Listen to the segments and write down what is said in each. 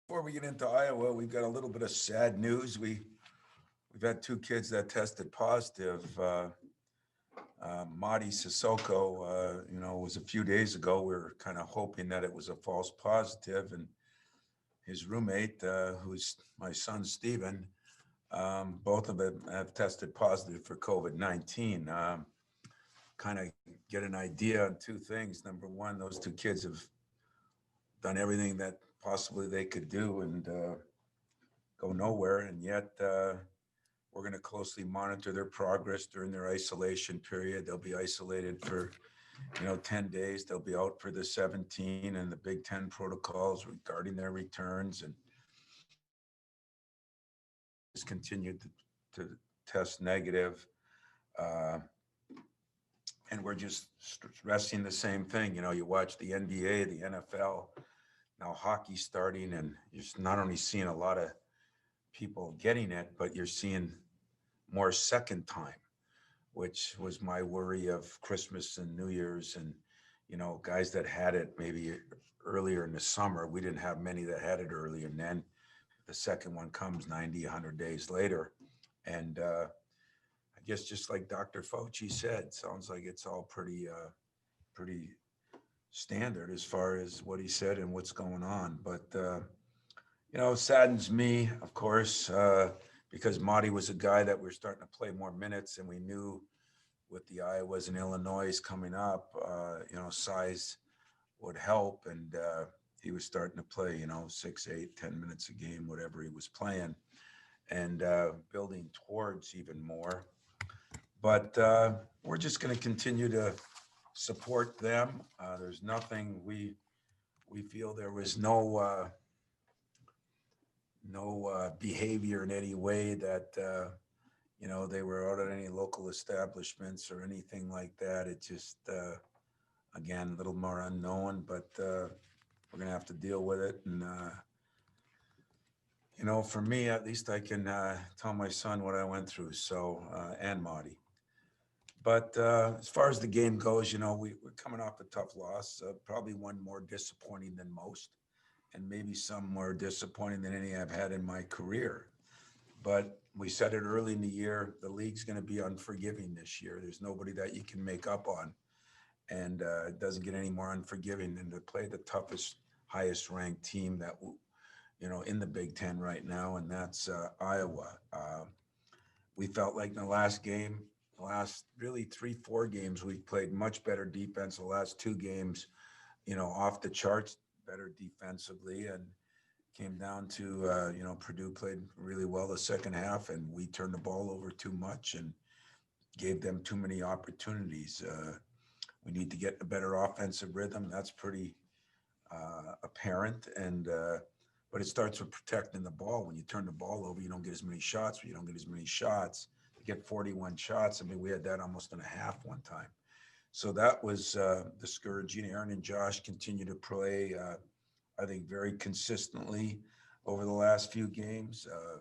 Before we get into Iowa, we've got a little bit of sad news. We've had two kids that tested positive. Mady Sissoko, was a few days ago. We were kind of hoping that it was a false positive, and his roommate, who's my son Stephen, both of them have tested positive for COVID-19. Kind of get an idea on two things. Number one, those two kids have done everything that possibly they could do and go nowhere, and yet we're going to closely monitor their progress during their isolation period. They'll be isolated for 10 days. They'll be out for the 17 and the Big Ten protocols regarding their returns, and just continued to test negative. Uh, and we're just stressing the same thing. You watch the NBA, the NFL, now hockey starting, and you're just not only seeing a lot of people getting it, but you're seeing more second time, which was my worry of Christmas and New Year's. And, guys that had it maybe earlier in the summer, we didn't have many that had it earlier. And then the second one comes 90, 100 days later. And I guess just like Dr. Fauci said, sounds like it's all pretty standard as far as what he said and what's going on. But, it saddens me, of course, because Mady was a guy that we're starting to play more minutes, and we knew with the Iowas and Illinois coming up, size would help. And he was starting to play, 6, 8, 10 minutes a game, whatever he was playing, and building towards even more. But we're just going to continue to support them. There's nothing we feel there was no behavior in any way that they were out at any local establishments or anything like that. It just again a little more unknown, but we're gonna have to deal with it. And for me at least, I can tell my son what I went through. So and Marty. But as far as the game goes, we're coming off a tough loss, probably one more disappointing than most, and maybe some more disappointing than any I've had in my career. But we said it early in the year, the league's going to be unforgiving this year. There's nobody that you can make up on. And it doesn't get any more unforgiving than to play the toughest, highest ranked team that, in the Big Ten right now, and that's Iowa. We felt like in the last game, the last really 3, 4 games, we've played much better defense. The last 2 games, off the charts, better defensively, and came down to Purdue played really well the second half, and we turned the ball over too much and gave them too many opportunities. We need to get a better offensive rhythm. That's pretty apparent, and but it starts with protecting the ball. When you turn the ball over, you don't get as many shots. When you don't get as many shots, to get 41 shots. I mean, we had that almost in a half one time. So that was discouraging. Aaron and Josh continue to play, I think, very consistently over the last few games. I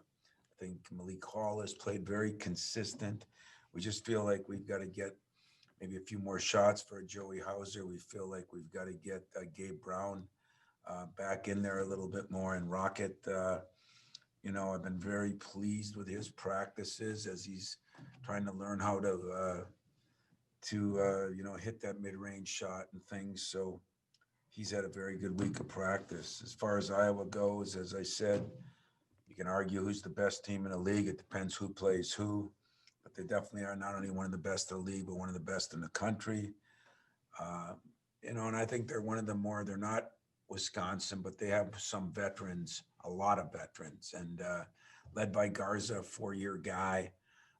think Malik Hall has played very consistent. We just feel like we've got to get maybe a few more shots for Joey Hauser. We feel like we've got to get Gabe Brown back in there a little bit more. And Rocket, I've been very pleased with his practices as he's trying to learn how to hit that mid-range shot and things. So he's had a very good week of practice. As far as Iowa goes, as I said, you can argue who's the best team in the league. It depends who plays who, but they definitely are not only one of the best in the league, but one of the best in the country. And I think they're one of the more, they're not Wisconsin, but they have some veterans, a lot of veterans, and led by Garza, a 4-year guy,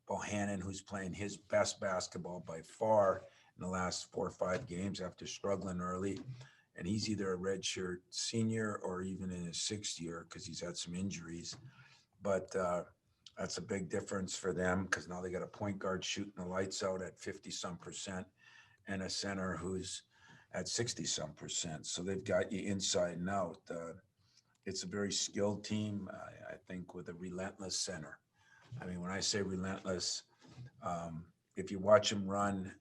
Bohannon, who's playing his best basketball by far in the last 4 or 5 games after struggling early. And he's either a redshirt senior or even in his 6th year because he's had some injuries. But that's a big difference for them because now they got a point guard shooting the lights out at 50-some% and a center who's at 60-some%. So they've got you inside and out. It's a very skilled team, I think, with a relentless center. I mean, when I say relentless, if you watch them run,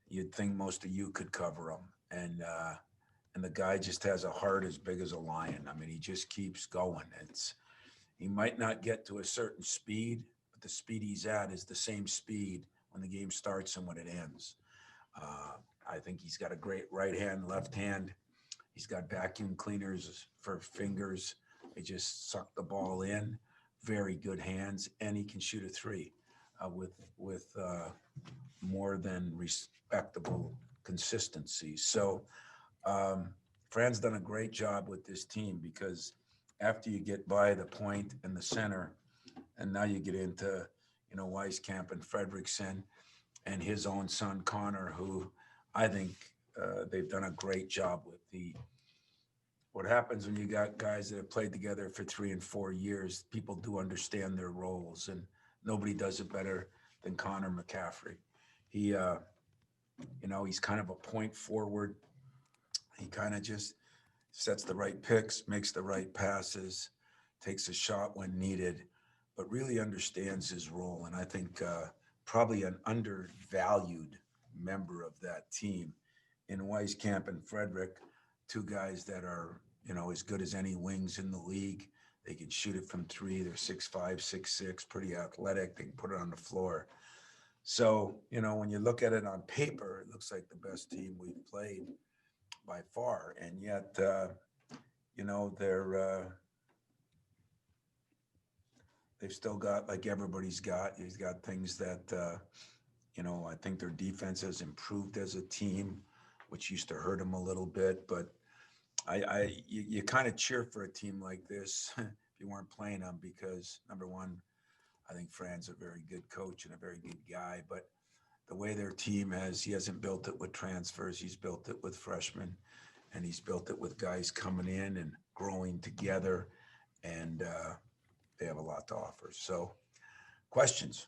you'd think most of you could cover them. and the guy just has a heart as big as a lion. I mean, he just keeps going. He might not get to a certain speed, but the speed he's at is the same speed when the game starts and when it ends. I think he's got a great right hand, left hand. He's got vacuum cleaners for fingers. They just suck the ball in. Very good hands, and he can shoot a three with more than respectable consistency. So Fran's done a great job with this team because after you get by the point and the center, and now you get into, Weiskamp and Fredrickson and his own son, Connor, who I think they've done a great job with. What happens when you got guys that have played together for 3 and 4 years, people do understand their roles, and nobody does it better than Connor McCaffrey. He's kind of a point forward. He kind of just sets the right picks, makes the right passes, takes a shot when needed, but really understands his role. And I think probably an undervalued member of that team in Weiskamp and Frederick, two guys that are, as good as any wings in the league. They can shoot it from three. They're 6'5", 6'6", pretty athletic. They can put it on the floor. So, when you look at it on paper, it looks like the best team we've played by far. And yet, they've still got, like everybody's got, he's got things that, I think their defense has improved as a team, which used to hurt them a little bit. But you kind of cheer for a team like this if you weren't playing them because, number one, I think Fran's a very good coach and a very good guy. But the way their team he hasn't built it with transfers. He's built it with freshmen, and he's built it with guys coming in and growing together. And they have a lot to offer. So, questions?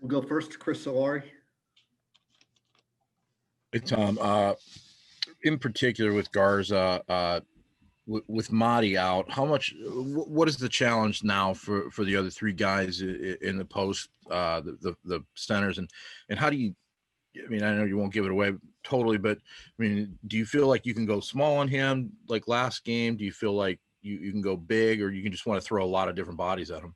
We'll go first to Chris Solari. Hey, Tom. In particular with Garza, with Mady out, what is the challenge now for the other three guys in the post, the centers, and how do you? I mean, I know you won't give it away totally, but I mean, do you feel like you can go small on him like last game? Do you feel like you can go big, or you can just want to throw a lot of different bodies at him?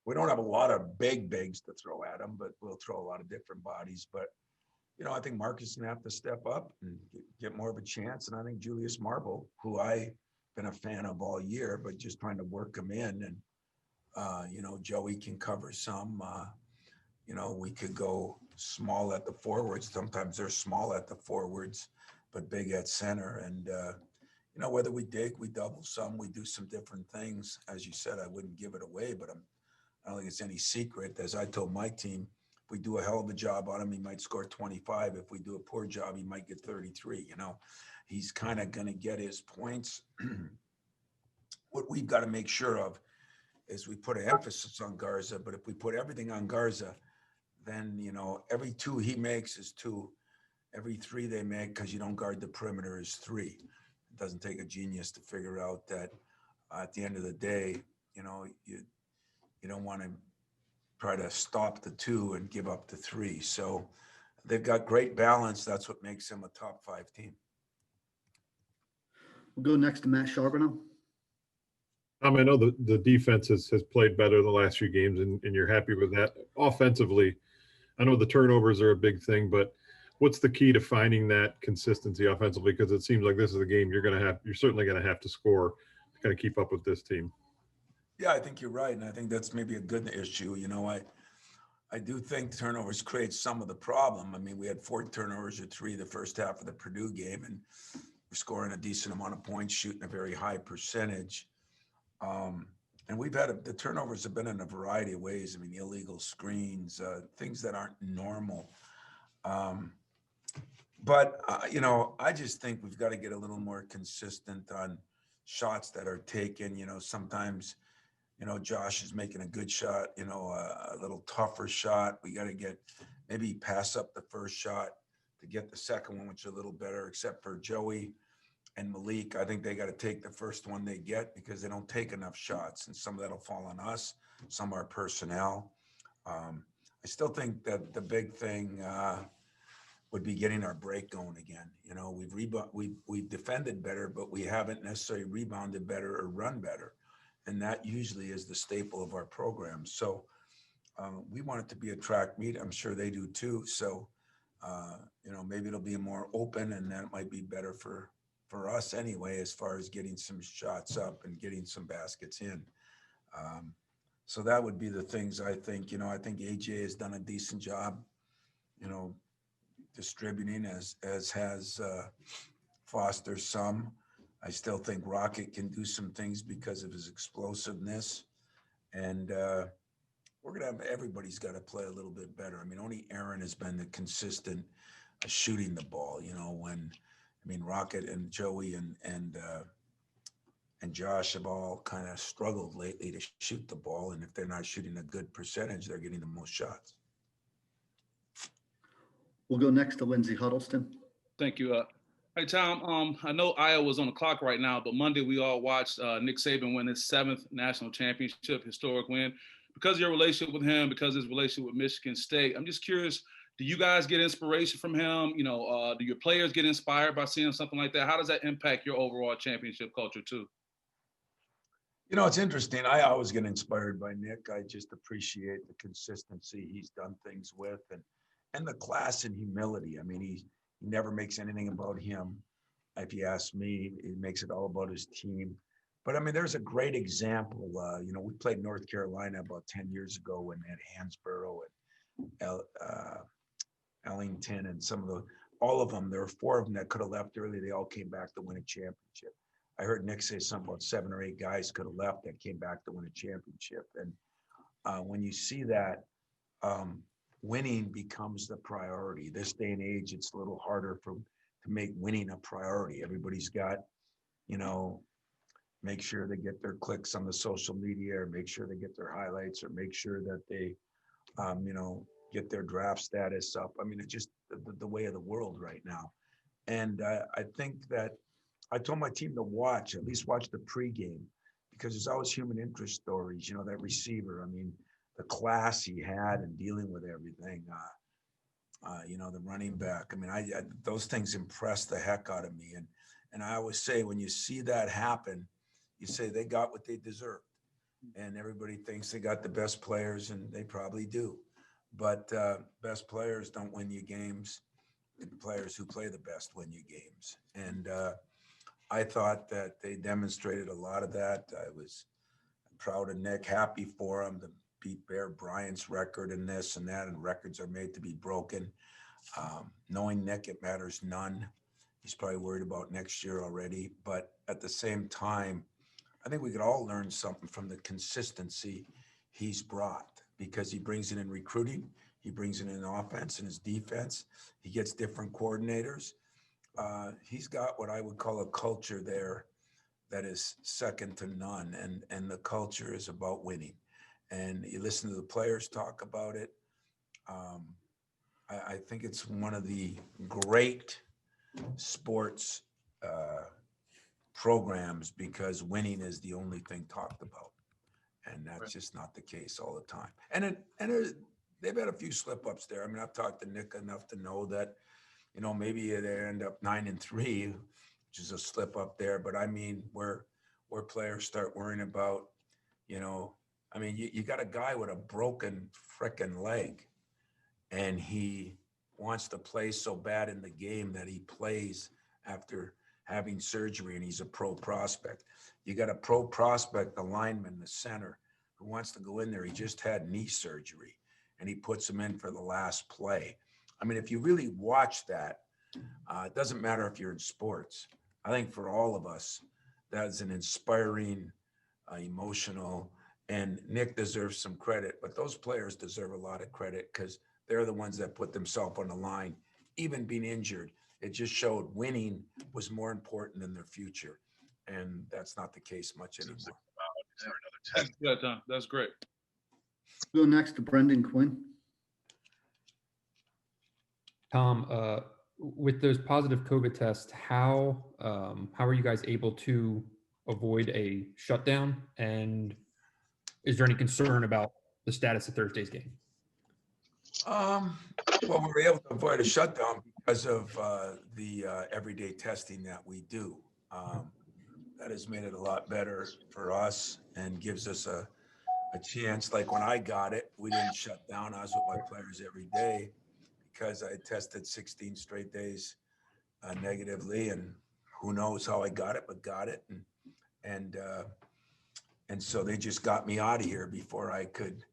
We don't have a lot of bigs to throw at him, but we'll throw a lot of different bodies. But I think Marcus is going to have to step up and get more of a chance. And I think Julius Marble, who I've been a fan of all year, but just trying to work him in. And, Joey can cover some. We could go small at the forwards. Sometimes they're small at the forwards, but big at center. And, whether we double some, we do some different things. As you said, I wouldn't give it away, but I don't think it's any secret. As I told my team, if we do a hell of a job on him, he might score 25. If we do a poor job, he might get 33. He's kind of going to get his points. What we've got to make sure of is we put an emphasis on Garza, but if we put everything on Garza, then, every 2 he makes is 2. Every 3 they make, because you don't guard the perimeter, is 3. It doesn't take a genius to figure out that at the end of the day, you don't want to try to stop the 2 and give up the 3. So they've got great balance. That's what makes them a top 5 team. We'll go next to Matt Charbonneau. I know the defense has played better the last few games, and you're happy with that. Offensively, I know the turnovers are a big thing, but what's the key to finding that consistency offensively? Because it seems like this is a game you're certainly going to have to score to kind of keep up with this team. Yeah, I think you're right. And I think that's maybe a good issue. I do think turnovers create some of the problem. I mean, we had 4 turnovers or 3 the first half of the Purdue game, and we're scoring a decent amount of points, shooting a very high percentage. And we've had the turnovers have been in a variety of ways. I mean, illegal screens, things that aren't normal. But I just think we've got to get a little more consistent on shots that are taken. Sometimes, Josh is making a good shot, a little tougher shot. We got to maybe pass up the first shot to get the second one, which is a little better, except for Joey and Malik. I think they got to take the first one they get because they don't take enough shots, and some of that'll fall on us. Some are personnel. I still think that the big thing would be getting our break going again. You know, we've defended better, but we haven't necessarily rebounded better or run better. And that usually is the staple of our program. So we want it to be a track meet. I'm sure they do too. So, you know, maybe it'll be more open, and that might be better for us anyway, as far as getting some shots up and getting some baskets in. So that would be the things I think. You know, I think AJ has done a decent job, you know, distributing as has Foster some. I still think Rocket can do some things because of his explosiveness. And we're going to have, everybody's got to play a little bit better. I mean, only Aaron has been the consistent shooting the ball, you know, Rocket and Joey and Josh have all kind of struggled lately to shoot the ball. And if they're not shooting a good percentage, they're getting the most shots. We'll go next to Lindsey Huddleston. Thank you. Hey, Tom, I know Iowa's on the clock right now, but Monday we all watched Nick Saban win his 7th national championship, historic win. Because of your relationship with him, because of his relationship with Michigan State, I'm just curious, do you guys get inspiration from him? You know, do your players get inspired by seeing something like that? How does that impact your overall championship culture too? You know, it's interesting. I always get inspired by Nick. I just appreciate the consistency he's done things with and the class and humility. I mean, he never makes anything about him. If you ask me, he makes it all about his team. But I mean, there's a great example. You know, we played North Carolina about 10 years ago when they had Hansborough and Ellington and all of them. There were 4 of them that could have left early. They all came back to win a championship. I heard Nick say something about 7 or 8 guys could have left that came back to win a championship. And when you see that, winning becomes the priority. This day and age, it's a little harder to make winning a priority. Everybody's got, you know, make sure they get their clicks on the social media, or make sure they get their highlights, or make sure that they, you know, get their draft status up. I mean, it's just the way of the world right now. And I think that I told my team to at least watch the pregame, because there's always human interest stories. You know, that receiver, I mean, the class he had in dealing with everything, you know, the running back. I mean, those things impressed the heck out of me. And I always say, when you see that happen, you say they got what they deserved. And everybody thinks they got the best players, and they probably do. But best players don't win you games. The players who play the best win you games. And I thought that they demonstrated a lot of that. I was proud of Nick, happy for him to beat Bear Bryant's record and this and that, and records are made to be broken. Knowing Nick, it matters none. He's probably worried about next year already. But at the same time, I think we could all learn something from the consistency he's brought, because he brings it in recruiting, he brings it in offense and his defense. He gets different coordinators. He's got what I would call a culture there that is second to none. And the culture is about winning. And you listen to the players talk about it. I think it's one of the great sports programs, because winning is the only thing talked about. And that's just not the case all the time. And they've had a few slip ups there. I mean, I've talked to Nick enough to know that, you know, maybe they end up 9-3, which is a slip up there. But I mean, where players start worrying about, you know, I mean, you got a guy with a broken frickin' leg, and he wants to play so bad in the game that he plays after having surgery, and he's a pro prospect. You got a pro prospect, the lineman, the center, who wants to go in there. He just had knee surgery, and he puts him in for the last play. I mean, if you really watch that, it doesn't matter if you're in sports. I think for all of us, that's an inspiring, emotional, and Nick deserves some credit, but those players deserve a lot of credit, because they're the ones that put themselves on the line, even being injured. It just showed winning was more important than their future. And that's not the case much anymore. Yeah, Tom, that's great. We'll go next to Brendan Quinn. Tom, with those positive COVID tests, how are you guys able to avoid a shutdown? And is there any concern about the status of Thursday's game? Well, we were able to avoid a shutdown because of the everyday testing that we do. That has made it a lot better for us and gives us a chance. Like when I got it, we didn't shut down. I was with my players every day because I tested 16 straight days negatively, and who knows how I got it, but got it. And so they just got me out of here before I could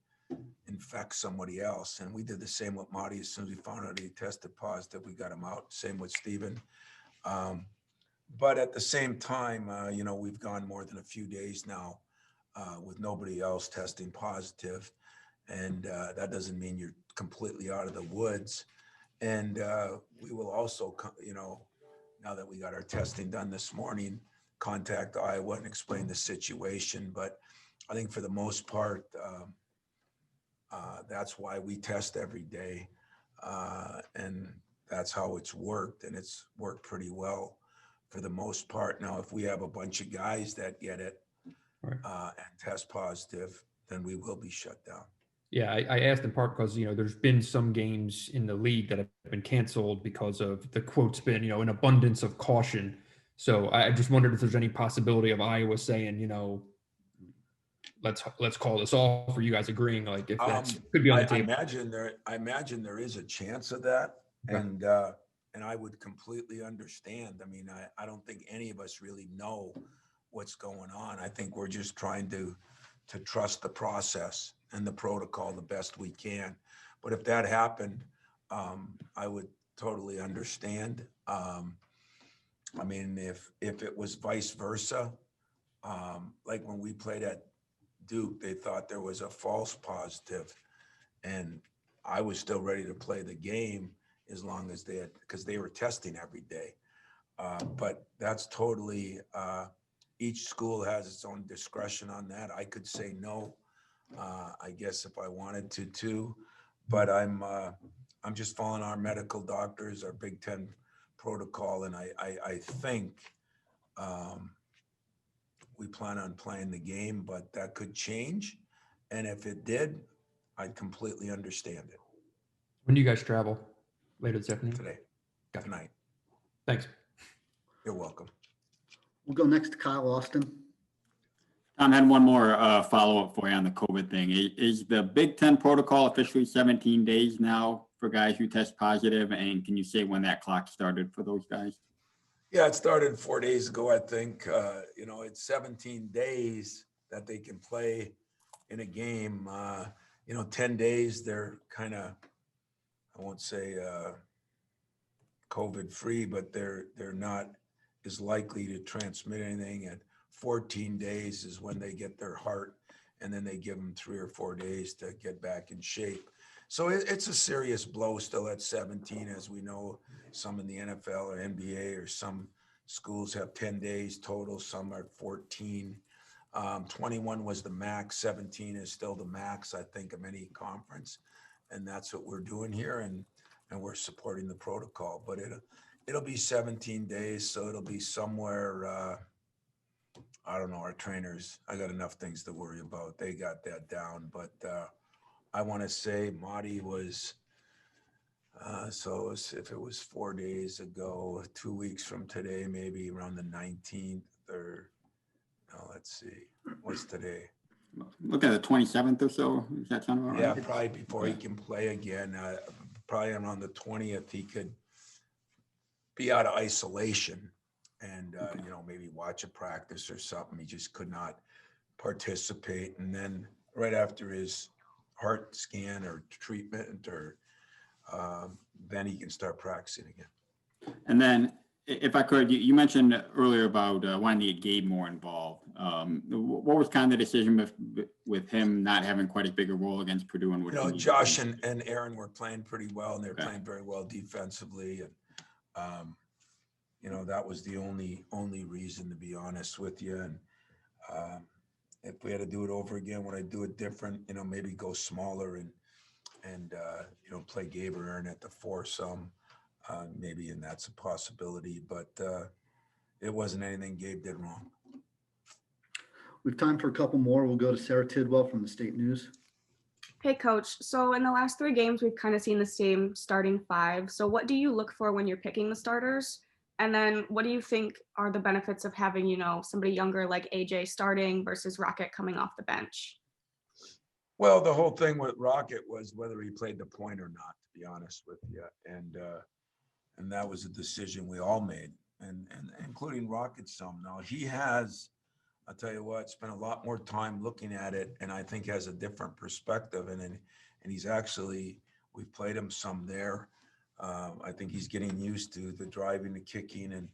infect somebody else. And we did the same with Mady. As soon as we found out he tested positive, we got him out. Same with Steven. But at the same time, you know, we've gone more than a few days now with nobody else testing positive. And that doesn't mean you're completely out of the woods. And we will also, you know, now that we got our testing done this morning, contact Iowa and explain the situation. But I think for the most part, that's why we test every day. And that's how it's worked. And it's worked pretty well for the most part. Now, if we have a bunch of guys that get it and test positive, then we will be shut down. Yeah, I asked in part because, you know, there's been some games in the league that have been canceled because of the quote's been, you know, an abundance of caution. So I just wondered if there's any possibility of Iowa saying, you know, let's call this off, or you guys agreeing, like if that could be on the table. I imagine there is a chance of that. Okay. And I would completely understand. I mean, I don't think any of us really know what's going on. I think we're just trying to trust the process and the protocol the best we can. But if that happened, I would totally understand. I mean, if it was vice versa, like when we played at Duke, they thought there was a false positive, and I was still ready to play the game as long as because they were testing every day. But that's totally, each school has its own discretion on that. I could say no, I guess if I wanted to too, but I'm just following our medical doctors, our Big Ten protocol, and I think we plan on playing the game, but that could change. And if it did, I'd completely understand it. When do you guys travel? Later this afternoon? Today, tonight. Thanks. You're welcome. We'll go next to Kyle Austin. Tom, had one more follow-up for you on the COVID thing. Is the Big Ten protocol officially 17 days now for guys who test positive? And can you say when that clock started for those guys? Yeah, it started 4 days ago, I think. You know, it's 17 days that they can play in a game. You know, 10 days, they're kind of, I won't say COVID-free, but they're not as likely to transmit anything. And 14 days is when they get their heart, and then they give them 3 or 4 days to get back in shape. So it's a serious blow still at 17, as we know. Some in the NFL or NBA or some schools have 10 days total, some are 14. 21 was the max, 17 is still the max, I think, of any conference. And that's what we're doing here, and we're supporting the protocol. But it'll be 17 days, so it'll be somewhere, I don't know, our trainers, I got enough things to worry about. They got that down, but I want to say Mady was, so if it was 4 days ago, 2 weeks from today, maybe around the 19th or, no, let's see, what's today? Look at the 27th or so. Does that sound about right? Yeah, probably before he can play again, probably around the 20th, he could be out of isolation and, you know, maybe watch a practice or something. He just could not participate. And then right after his heart scan or treatment, or then he can start practicing again. And then, if I could, you mentioned earlier about wanting to get Gabe more involved. What was kind of the decision with him not having quite as big a role against Purdue? And what you know, Josh and Aaron were playing pretty well, and they're playing very well defensively. And you know, that was the only reason, to be honest with you. And if we had to do it over again, would I do it different? You know, maybe go smaller and you know, play Gabe or Aaron at the foursome, maybe, and that's a possibility. But it wasn't anything Gabe did wrong. We've time for a couple more. We'll go to Sarah Tidwell from the State News. Hey, coach. So in the last 3 games, we've kind of seen the same starting five. So what do you look for when you're picking the starters? And then what do you think are the benefits of having, somebody younger like AJ starting versus Rocket coming off the bench? Well, the whole thing with Rocket was whether he played the point or not, to be honest with you. And that was a decision we all made, and including Rocket some. Now he has, I'll tell you what, spent a lot more time looking at it, and I think has a different perspective. And he's actually, we've played him some there. I think he's getting used to the driving, the kicking,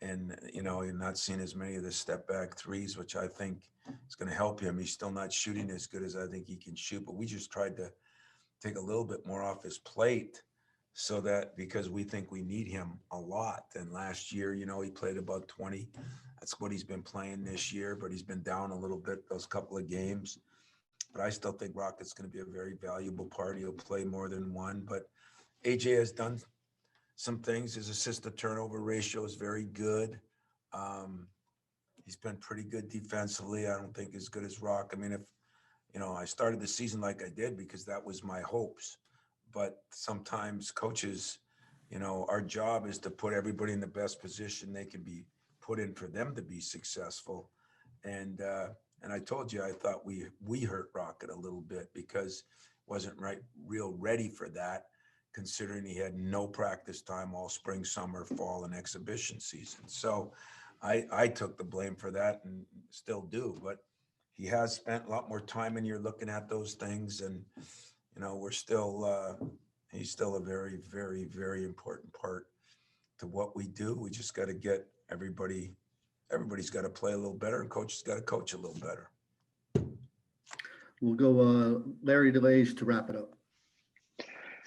and you're not seeing as many of the step back threes, which I think is going to help him. He's still not shooting as good as I think he can shoot, but we just tried to take a little bit more off his plate, so that, because we think we need him a lot. And last year, he played about 20. That's what he's been playing this year, but he's been down a little bit those couple of games. But I still think Rocket's going to be a very valuable part. He'll play more than one, but AJ has done some things. His assist to turnover ratio is very good. He's been pretty good defensively. I don't think as good as Rock. I mean, if I started the season like I did because that was my hopes. But sometimes coaches, our job is to put everybody in the best position they can be put in for them to be successful. And I told you I thought we hurt Rocket a little bit because wasn't real ready for that, considering he had no practice time all spring, summer, fall, and exhibition season. So I took the blame for that and still do. But he has spent a lot more time, and you're looking at those things, and we're still he's still a very, very, very important part to what we do. We just got to get everybody's got to play a little better, and coaches got to coach a little better. We'll go Larry DeLage to wrap it up.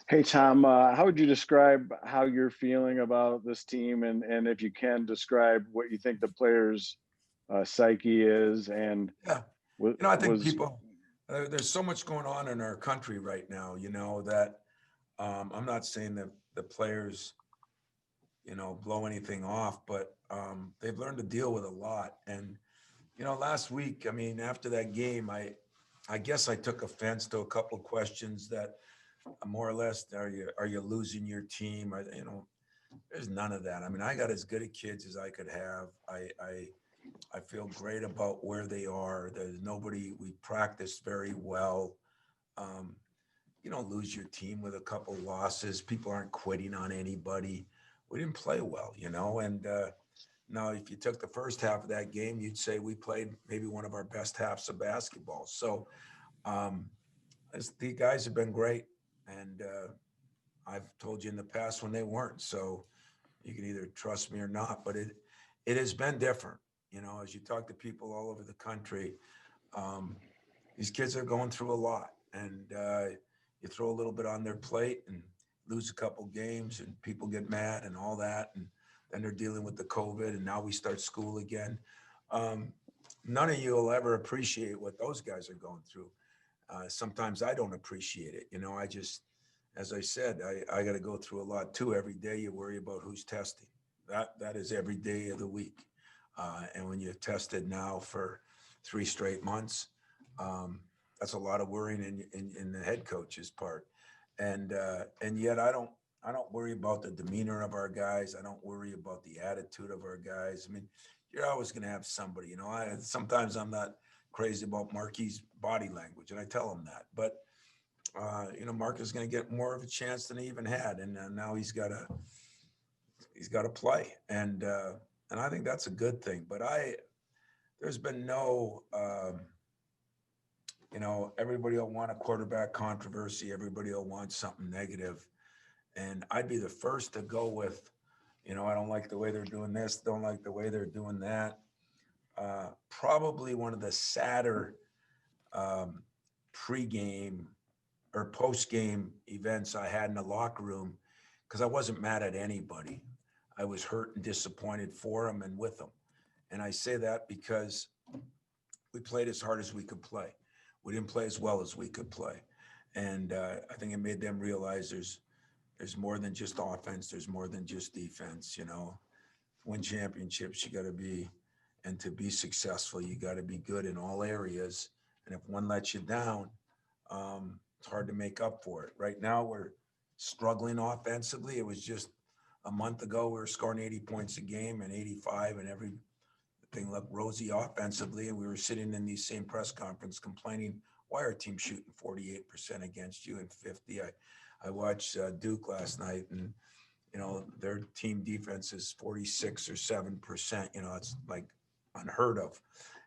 Hey, Tom, how would you describe how you're feeling about this team? And if you can, describe what you think the players' psyche is. And yeah, I think people, there's so much going on in our country right now, that I'm not saying that the players, blow anything off, but they've learned to deal with a lot. And, last week, I mean, after that game, I guess I took offense to a couple of questions that more or less, are you losing your team? There's none of that. I mean, I got as good a kids as I could have. I feel great about where they are. There's nobody, we practice very well. You don't lose your team with a couple losses. People aren't quitting on anybody. We didn't play well, and now if you took the first half of that game, you'd say we played maybe one of our best halves of basketball. So the guys have been great. And I've told you in the past when they weren't, so you can either trust me or not, but it has been different. As you talk to people all over the country, these kids are going through a lot, and you throw a little bit on their plate and lose a couple games, and people get mad and all that, and then they're dealing with the COVID, and now we start school again. None of you will ever appreciate what those guys are going through. Sometimes I don't appreciate it. I just, as I said, I got to go through a lot too. Every day you worry about who's testing. That is every day of the week. And when you're tested now for 3 straight months, that's a lot of worrying in the head coach's part. And yet I don't worry about the demeanor of our guys. I don't worry about the attitude of our guys. I mean, you're always going to have somebody, sometimes I'm not crazy about Marky's body language, and I tell him that. But Mark is going to get more of a chance than he even had, and now he's got to play, and I think that's a good thing. But there's been no, everybody will want a quarterback controversy. Everybody will want something negative, and I'd be the first to go with, I don't like the way they're doing this, don't like the way they're doing that. Probably one of the sadder pregame or postgame events I had in the locker room, because I wasn't mad at anybody. I was hurt and disappointed for them and with them. And I say that because we played as hard as we could play. We didn't play as well as we could play. And I think it made them realize there's more than just offense. There's more than just defense, To win championships, you got to be, and to be successful, you got to be good in all areas. And if one lets you down, it's hard to make up for it. Right now, we're struggling offensively. It was just a month ago, we were scoring 80 points a game and 85, and everything looked rosy offensively. And we were sitting in these same press conference complaining, why are teams shooting 48% against you and 50? I watched Duke last night, and their team defense is 46 or 7%. It's like unheard of.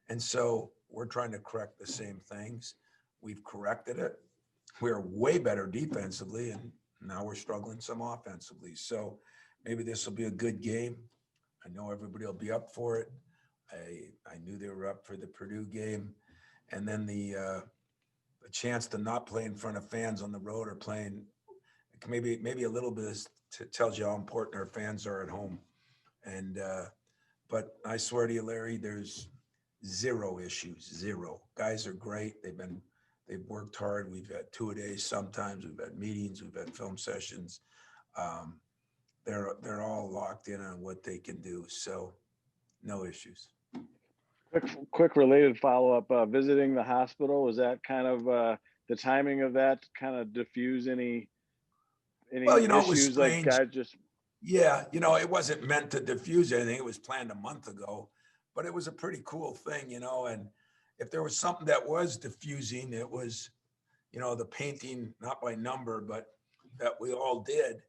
And so we're trying to correct the same things. We've corrected it. We're way better defensively, and now we're struggling some offensively. So maybe this will be a good game. I know everybody will be up for it. I knew they were up for the Purdue game. And then the chance to not play in front of fans on the road or playing, maybe a little bit tells you how important our fans are at home. And but I swear to you, Larry, there's zero issues, zero. Guys are great. They've worked hard. We've had 2-a-days sometimes. We've had meetings. We've had film sessions. They're all locked in on what they can do. So no issues. Quick related follow-up, visiting the hospital, was that kind of the timing of that kind of diffuse any Well, it was issues, like strange. guys just Yeah, it wasn't meant to diffuse anything. It was planned a month ago, but it was a pretty cool thing, and if there was something that was diffusing, it was, the painting, not by number, but that we all did.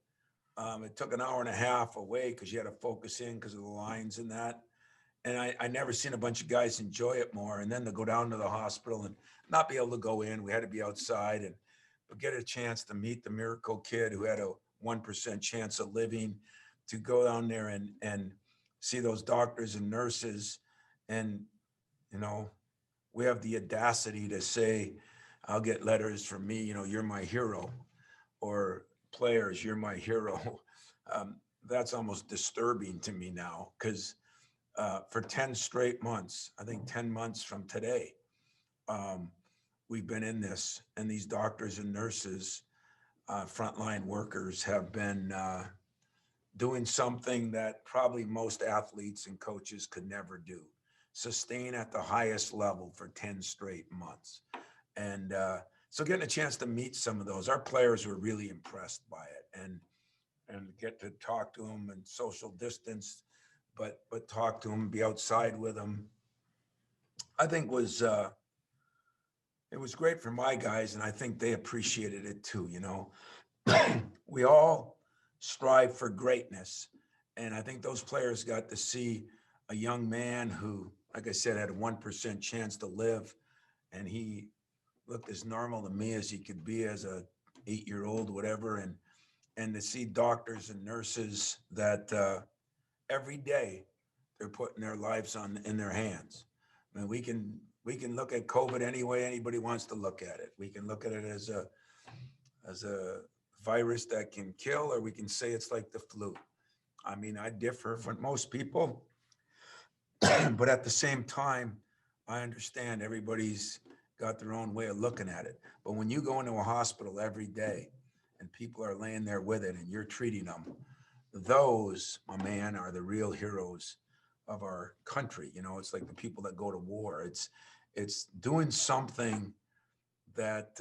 It took an hour and a half away because you had to focus in because of the lines and that. And I never seen a bunch of guys enjoy it more. And then to go down to the hospital and not be able to go in, we had to be outside, but get a chance to meet the miracle kid who had a 1% chance of living, to go down there and see those doctors and nurses. And, we have the audacity to say, I'll get letters from me, you're my hero, or players, you're my hero. That's almost disturbing to me now, because for 10 straight months, I think 10 months from today, we've been in this, and these doctors and nurses, frontline workers, have been doing something that probably most athletes and coaches could never do: sustain at the highest level for 10 straight months. And so getting a chance to meet some of those, our players were really impressed by it, and get to talk to them and social distance, but talk to them, be outside with them, I think it was great for my guys, and I think they appreciated it too. We all strive for greatness, and I think those players got to see a young man who, like I said, had a 1% chance to live, and he looked as normal to me as he could be as a 8-year-old, whatever, and to see doctors and nurses that every day they're putting their lives in their hands. I mean, we can look at COVID any way anybody wants to look at it. We can look at it as a virus that can kill, or we can say it's like the flu. I mean, I differ from most people, but at the same time, I understand everybody's got their own way of looking at it. But when you go into a hospital every day and people are laying there with it and you're treating them, those, my man, are the real heroes of our country. It's like the people that go to war. It's doing something that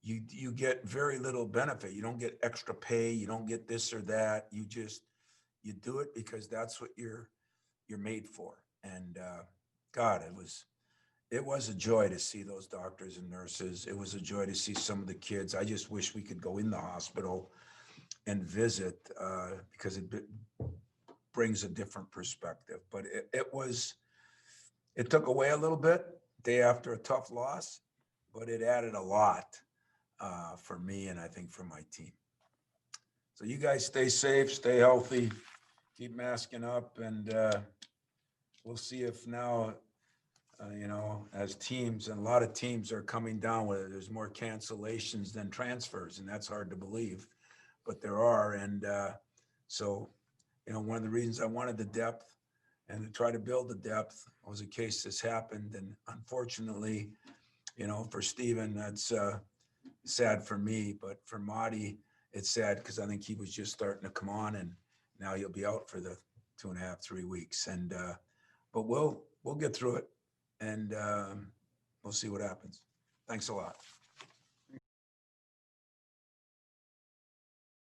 you get very little benefit. You don't get extra pay. You don't get this or that. You do it because that's what you're made for. And God, it was a joy to see those doctors and nurses. It was a joy to see some of the kids. I just wish we could go in the hospital and visit, because it brings a different perspective. But it took away a little bit day after a tough loss, but it added a lot for me, and I think for my team. So you guys stay safe, stay healthy, keep masking up, and we'll see if now, as teams, and a lot of teams are coming down with it, there's more cancellations than transfers, and that's hard to believe, but there are. And so, one of the reasons I wanted the depth and to try to build the depth was in case this happened. And unfortunately, for Steven, that's sad for me, but for Mady, it's sad because I think he was just starting to come on, and now he'll be out for the 2.5, 3 weeks. And but we'll get through it, and we'll see what happens. Thanks a lot.